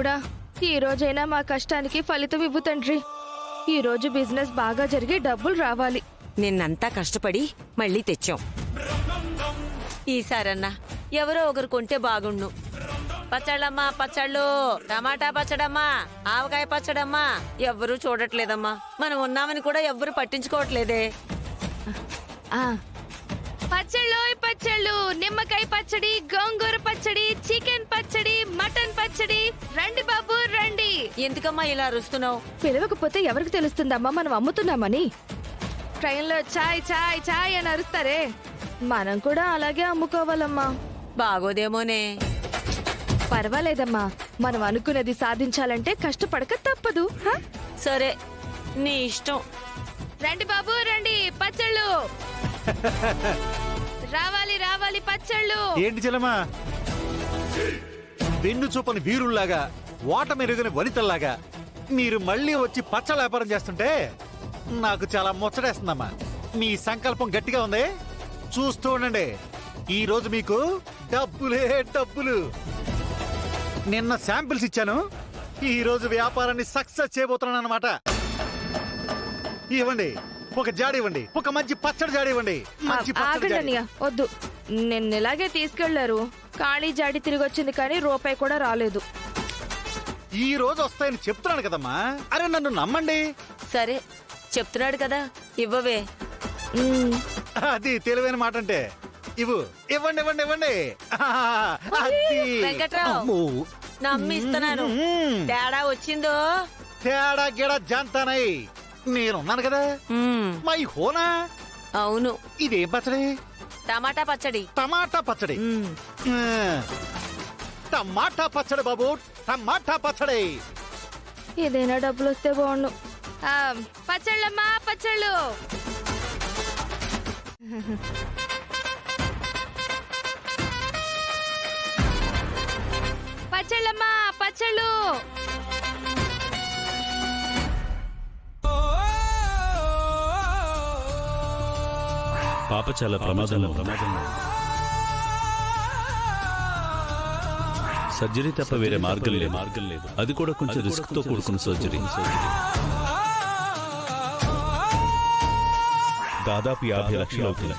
దేవుడా, ఈ రోజైనా మా కష్టానికి ఫలితం ఇవ్వు తండ్రి. ఈ రోజు బిజినెస్ బాగా జరిగి డబ్బులు రావాలి. నిన్నంతా కష్టపడి మళ్ళీ తెచ్చాం. ఈసారన్నా ఎవరో ఒకరు కొంటే బాగుండు. పచ్చళ్ళమ్మా, పచ్చళ్ళు, టమాటా పచ్చడమ్మా, ఆవకాయ పచ్చడమ్మా. ఎవ్వరూ చూడట్లేదమ్మా. మనం ఉన్నామని కూడా ఎవ్వరు పట్టించుకోవట్లేదే. ఆ పచ్చళ్ళు, పచ్చళ్ళు, నిమ్మకాయ పచ్చడి, గోంగూర పచ్చడి, చికెన్ పచ్చడి, మటన్ పచ్చడి. రండి బాబు రండి. ఎందుకమ్మా ఇలా అరుస్తున్నావు? పిలవకపోతే ఎవరికి తెలుస్తుందమ్మా మనం అమ్ముతున్నామని? ట్రైన్లో చాయ్ చాయ్ చాయ్ అని అరుస్తారే, మనం కూడా అలాగే అమ్ముకోవాలమ్మా. బాగోదేమోనే. పర్వాలేదమ్మా, మనం అనుకున్నది సాధించాలంటే కష్టపడక తప్పదు. హ? సరే, నీ ఇష్టం. రండి బాబు రండి, పచ్చళ్ళు రావాలి రావాలి పచ్చళ్ళు. ఏంటి చెల్లమ్మా, వెన్ను చూపని వీరుల్లాగా, ఓట మెరుగని వనితల్లాగా మీరు మళ్ళీ వచ్చి పచ్చళ్ళ వ్యాపారం చేస్తుంటే నాకు చాలా ముచ్చటేస్తుందమ్మా. మీ సంకల్పం గట్టిగా ఉంది. చూస్తూ ఉండండి, ఈ రోజు మీకు డబ్బులే డబ్బులు. నిన్న శాంపిల్స్ ఇచ్చాను, ఈ రోజు వ్యాపారాన్ని సక్సెస్ చేయబోతున్నాను అన్నమాట. ఇవ్వండి, ఒక జాడి ఇవ్వండి, ఒక మంచి పచ్చడి జాడి ఇవ్వండి. మంచి పచ్చడి ఆగండి జాడి. అన్నయ్య, వద్దు. నిన్న ఇలాగే తీసుకెళ్లారు, ఖాళీ జాడి తిరిగి వచ్చింది కానీ రూపాయి కూడా రాలేదు. ఈ రోజు వస్తాయని చెప్తున్నాను కదమ్మా. అరే నన్ను నమ్మండి. సరే, చెప్తున్నాడు కదా, ఇవ్వవే. మ్మ్. అది తెలివైన మాట అంటే. ఇవ్వండి ఇవ్వండి ఇవ్వండి. అది. వెంకట్రావు. అమ్మో. నమ్మి ఇస్తున్నాను. తేడా వచ్చిందో? తేడా గిడ జాంతానై నేనున్నాను కదా. మై హోనా. అవును. ఇదేం పచ్చడి? టమాటా పచ్చడి. టమాటా పచ్చడి. టమాటా పచ్చడి బాబు, టమాటా పచ్చడి. ఏదైనా డబ్బులు వస్తే బాగుండు. పచ్చళ్ళమ్మా పచ్చళ్ళు. పచ్చళ్ళమ్మా పచ్చళ్ళు. పాప చాలా ప్రమాదంలో. సర్జరీ తప్ప వేరే మార్గం లేదు. అది కూడా కొంచెం రిస్క్ తో కూడుకున్న సర్జరీ. దాదాపు 50 లక్షలు అవుతుంది.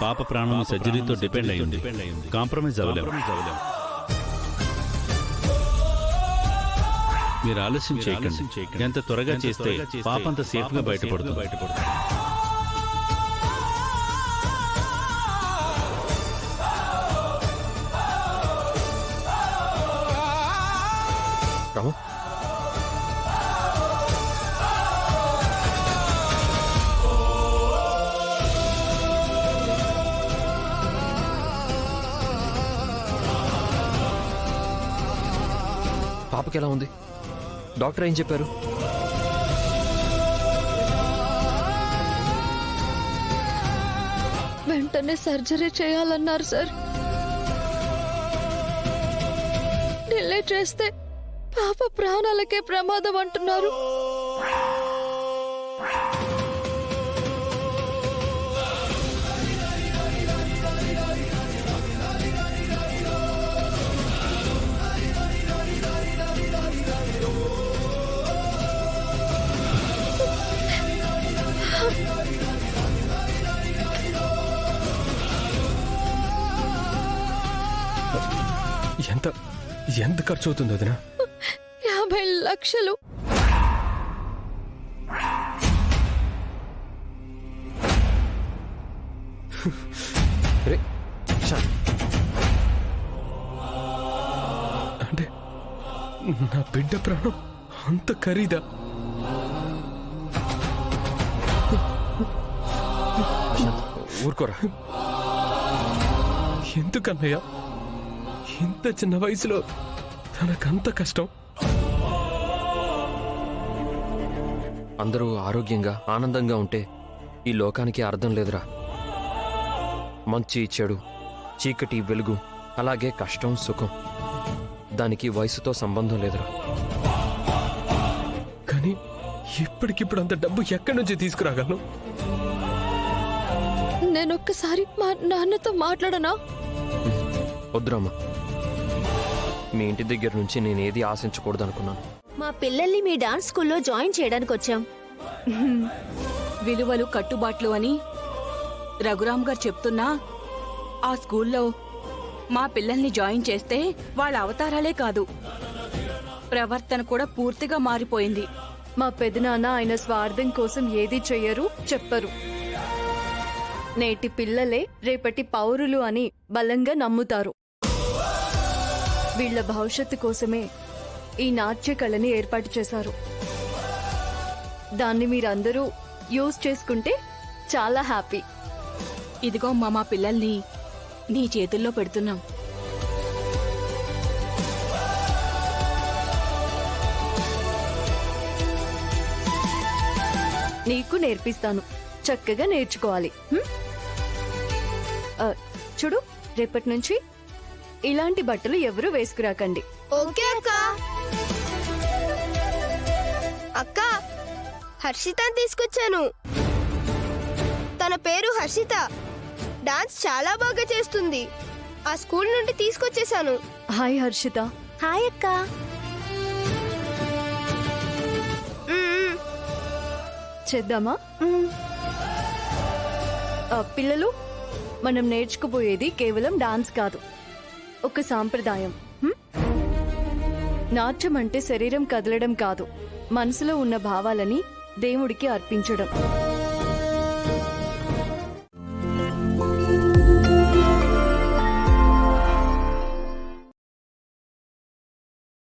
పాప ప్రాణం సర్జరీతో డిపెండ్ అయ్యింది. కాంప్రమైజ్ అవ్వలేము. మీరు ఆలస్యం చేయకండి. ఎంత త్వరగా చేస్తే పాప అంత సేఫ్ గా బయటపడుతుంది. రాము, పాపకి ఎలా ఉంది? డాక్టర్ ఏం చెప్పారు? వెంటనే సర్జరీ చేయాలన్నారు సార్. డిలే చేస్తే పాప ప్రాణాలకే ప్రమాదం అంటున్నారు. ఎంత ఖర్చు అవుతుంది వదినా? 50 లక్షలు. అంటే నా బిడ్డ ప్రాణం అంత ఖరీదా? ఊరుకోరా. ఎందుకన్నయ్యా ఇంత చిన్న వయసులో తనకంత కష్టం? అందరూ ఆరోగ్యంగా ఆనందంగా ఉంటే ఈ లోకానికి అర్థం లేదురా. మంచి చెడు, చీకటి వెలుగు, అలాగే కష్టం సుఖం, దానికి వయసుతో సంబంధం లేదురా. కానీ ఇప్పటికిప్పుడు అంత డబ్బు ఎక్కడి నుంచి తీసుకురాగలను? నేనొక్కసారి మా నాన్నతో మాట్లాడనా? వద్దురామ్మా, మీ ఇంటి దగ్గర నుంచి నేనేది ఆశించకూడదు అనుకున్నాను. మా పిల్లల్ని మీ డాన్స్ స్కూల్లో జాయిన్ చేయడానికి వచ్చాం. విలువలు కట్టుబాట్లు అని రఘురామ్ గారు చెప్తున్నా ఆ స్కూల్లో మా పిల్లల్ని జాయిన్ చేస్తే వాళ్ళ అవతారాలే కాదు, ప్రవర్తన కూడా పూర్తిగా మారిపోయింది. మా పెదనాన్న ఆయన స్వార్థం కోసం ఏది చెయ్యరు, చెప్పరు. నేటి పిల్లలే రేపటి పౌరులు అని బలంగా నమ్ముతారు. వీళ్ళ భవిష్యత్తు కోసమే ఈ నాట్య కళని ఏర్పాటు చేశారు. దాన్ని మీరందరూ యూజ్ చేసుకుంటే చాలా హ్యాపీ. ఇదిగో మా పిల్లల్ని నీ చేతుల్లో పెడుతున్నాం. నీకు నేర్పిస్తాను, చక్కగా నేర్చుకోవాలి. చూడు, రేపటి నుంచి ఇలాంటి బట్టలు ఎవరు వేసుకురాకండి. ఓకే అక్క. అక్క, హర్షితని తీసుకొచ్చాను. తన పేరు హర్షిత. డాన్స్ చాలా బాగా చేస్తుంది. ఆ స్కూల్ నుండి తీసుకొచ్చేసాను. హాయ్ హర్షిత. హాయ్ అక్క. చేద్దామా? పిల్లలు, మనం నేర్చుకుపోయేది కేవలం డాన్స్ కాదు, ఒక సాంప్రదాయం. నాట్యం అంటే శరీరం కదలడం కాదు, మనసులో ఉన్న భావాలని దేవుడికి అర్పించడం.